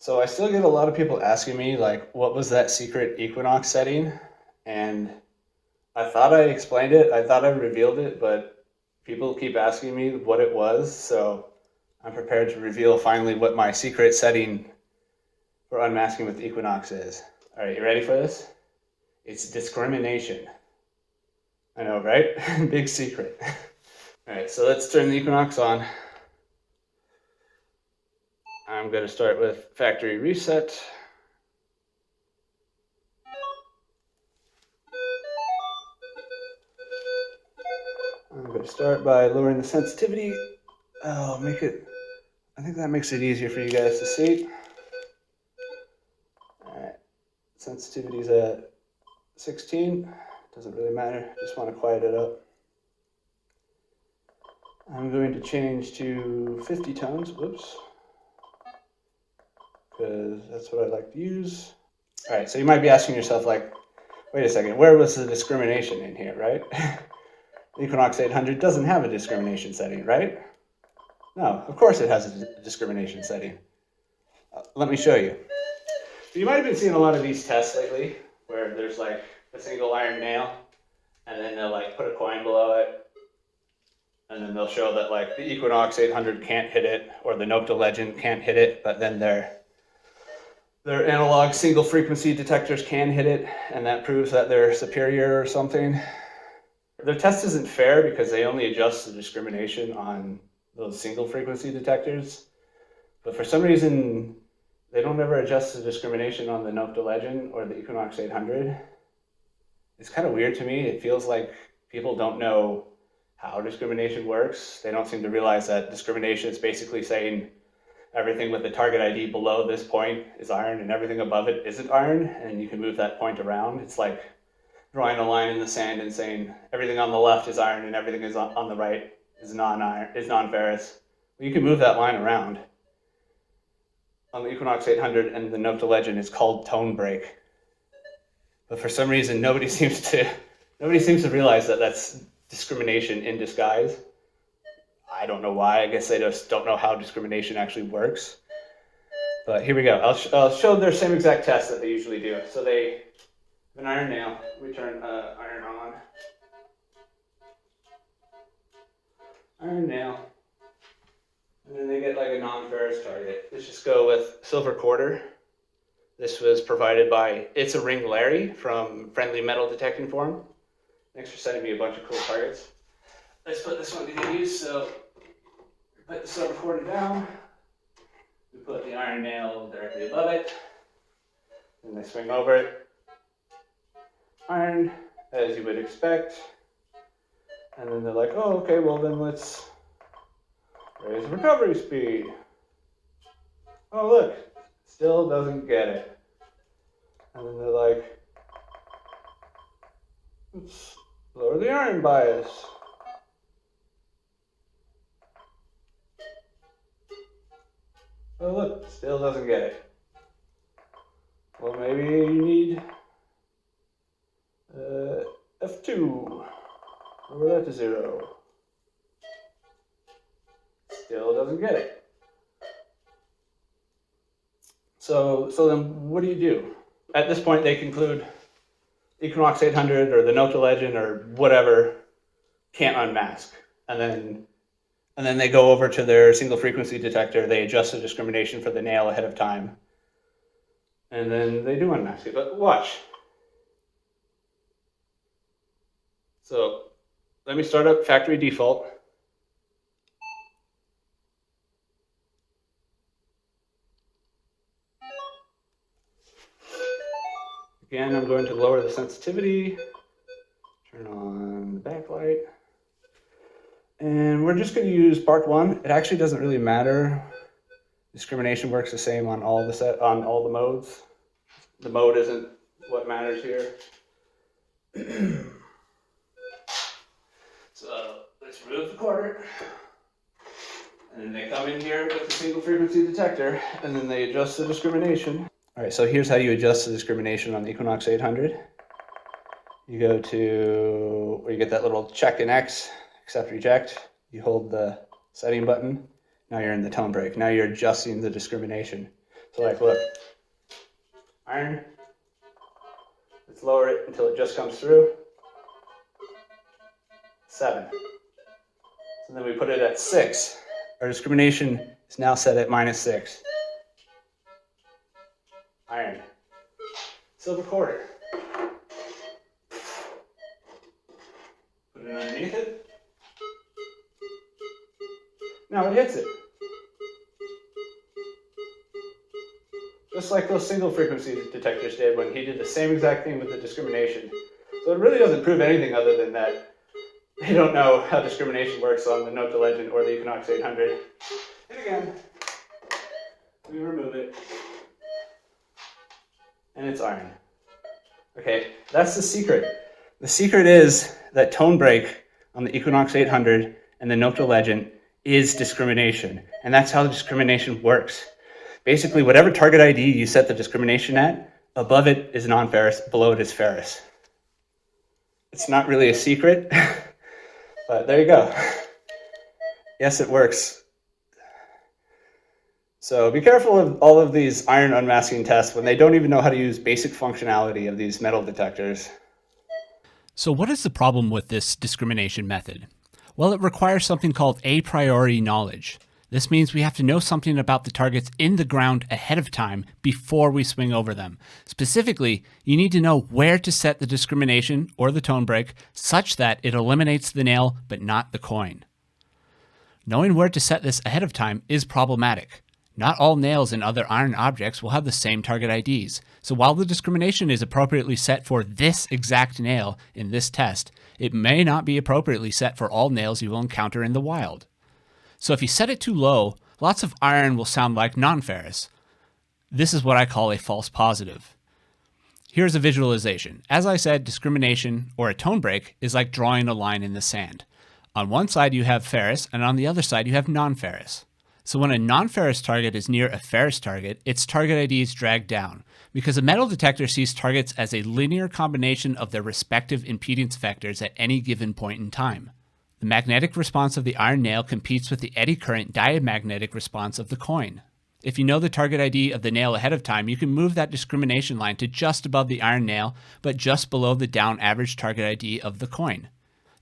So I still get a lot of people asking me, like, what was that secret Equinox setting? And I thought I explained it, I thought I revealed it, but people keep asking me what it was, so I'm prepared to reveal finally what my secret setting for unmasking with Equinox is. All right, you ready for this? It's discrimination. I know, right? Big secret. All right, so let's turn the Equinox on. I'm going to start with factory reset. I'm going to start by lowering the sensitivity. I'll make it, I think that makes it easier for you guys to see. All right, sensitivity's at 16. Doesn't really matter, just want to quiet it up. I'm going to change to 50 tones, whoops, because that's what I like to use. All right, so you might be asking yourself, like, wait a second, where was the discrimination in here, right? The Equinox 800 doesn't have a discrimination setting, right? No, of course it has a discrimination setting. Let me show you. So you might have been seeing a lot of these tests lately, where there's like a single iron nail, and then they'll like put a coin below it, and then they'll show that like the Equinox 800 can't hit it, or the Nokta Legend can't hit it, but then their analog single frequency detectors can hit it, and that proves that they're superior or something. Their test isn't fair because they only adjust the discrimination on those single frequency detectors, but for some reason they don't ever adjust the discrimination on the Nokta Legend or the Equinox 800. It's kind of weird to me. It feels like people don't know how discrimination works. They don't seem to realize that discrimination is basically saying everything with the target ID below this point is iron and everything above it isn't iron, and you can move that point around. It's like drawing a line in the sand and saying everything on the left is iron and everything is on the right is non-ferrous. Well, you can move that line around. On the Equinox 800 and the Nokta Legend, it's called tone break. But for some reason, nobody seems to realize that that's discrimination in disguise. I don't know why. I guess they just don't know how discrimination actually works. But here we go. I'll show their same exact test that they usually do. So they have an iron nail. We turn iron on. Iron nail. And then they get like a non-ferrous target. Let's just go with silver quarter. This was provided by It's a Ring Larry from Friendly Metal Detecting Forum. Thanks for sending me a bunch of cool targets. Let's put this one to good use. So put the silver quarter down. We put the iron nail directly above it. And they swing over it. Iron, as you would expect. And then they're like, oh, okay, well then let's raise recovery speed. Oh, look, still doesn't get it. And then they're like, let's lower the iron bias. Oh, look, still doesn't get it. Well, maybe you need F2. Lower that to 0. Still doesn't get it. So then what do you do? At this point, they conclude Equinox 800 or the Nokta Legend or whatever can't unmask. And then they go over to their single frequency detector. They adjust the discrimination for the nail ahead of time. And then they do unmask it. But watch. So let me start up factory default. Again, I'm going to lower the sensitivity, turn on the backlight, and we're just going to use part 1. It actually doesn't really matter. Discrimination works the same on all the modes. The mode isn't what matters here. So let's remove the quarter, and then they come in here with the single frequency detector, and then they adjust the discrimination. All right, so here's how you adjust the discrimination on the Equinox 800. You go to where you get that little check in X, accept, reject. You hold the setting button. Now you're in the tone break. Now you're adjusting the discrimination. So like, look, iron, let's lower it until it just comes through. 7. So then we put it at 6. Our discrimination is now set at -6. Iron. Silver quarter. Put it underneath it. Now it hits it. Just like those single frequency detectors did when he did the same exact thing with the discrimination. So it really doesn't prove anything other than that they don't know how discrimination works on the Nokta Legend or the Equinox 800. And again, we remove it. And it's iron. Okay, that's the secret. The secret is that tone break on the Equinox 800 and the Nokta Legend is discrimination. And that's how the discrimination works. Basically, whatever target ID you set the discrimination at, above it is non-ferrous, below it is ferrous. It's not really a secret, but there you go. Yes, it works. So be careful of all of these iron unmasking tests when they don't even know how to use basic functionality of these metal detectors. So what is the problem with this discrimination method? Well, it requires something called a priori knowledge. This means we have to know something about the targets in the ground ahead of time before we swing over them. Specifically, you need to know where to set the discrimination or the tone break such that it eliminates the nail but not the coin. Knowing where to set this ahead of time is problematic. Not all nails and other iron objects will have the same target IDs. So while the discrimination is appropriately set for this exact nail in this test, it may not be appropriately set for all nails you will encounter in the wild. So if you set it too low, lots of iron will sound like non-ferrous. This is what I call a false positive. Here's a visualization. As I said, discrimination or a tone break is like drawing a line in the sand. On one side you have ferrous and on the other side you have non-ferrous. So when a non-ferrous target is near a ferrous target, its target ID is dragged down because a metal detector sees targets as a linear combination of their respective impedance vectors at any given point in time. The magnetic response of the iron nail competes with the eddy current diamagnetic response of the coin. If you know the target ID of the nail ahead of time, you can move that discrimination line to just above the iron nail, but just below the down average target ID of the coin.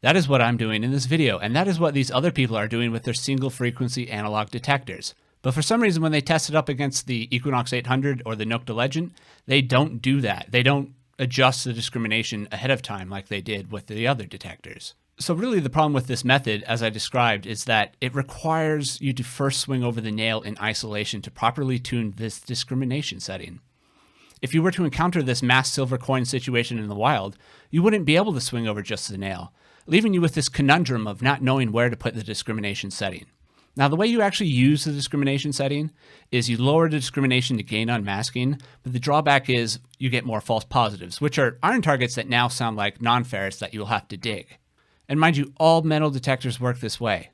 That is what I'm doing in this video, and that is what these other people are doing with their single frequency analog detectors. But for some reason, when they test it up against the Equinox 800 or the Nokta Legend, they don't do that. They don't adjust the discrimination ahead of time like they did with the other detectors. So really the problem with this method, as I described, is that it requires you to first swing over the nail in isolation to properly tune this discrimination setting. If you were to encounter this masked silver coin situation in the wild, you wouldn't be able to swing over just the nail, leaving you with this conundrum of not knowing where to put the discrimination setting. Now, the way you actually use the discrimination setting is you lower the discrimination to gain unmasking, but the drawback is you get more false positives, which are iron targets that now sound like non-ferrous that you'll have to dig. And mind you, all metal detectors work this way.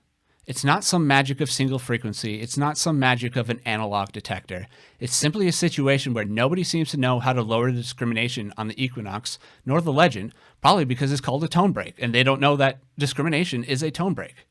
It's not some magic of single frequency. It's not some magic of an analog detector. It's simply a situation where nobody seems to know how to lower the discrimination on the Equinox, nor the Legend, probably because it's called a tone break, and they don't know that discrimination is a tone break.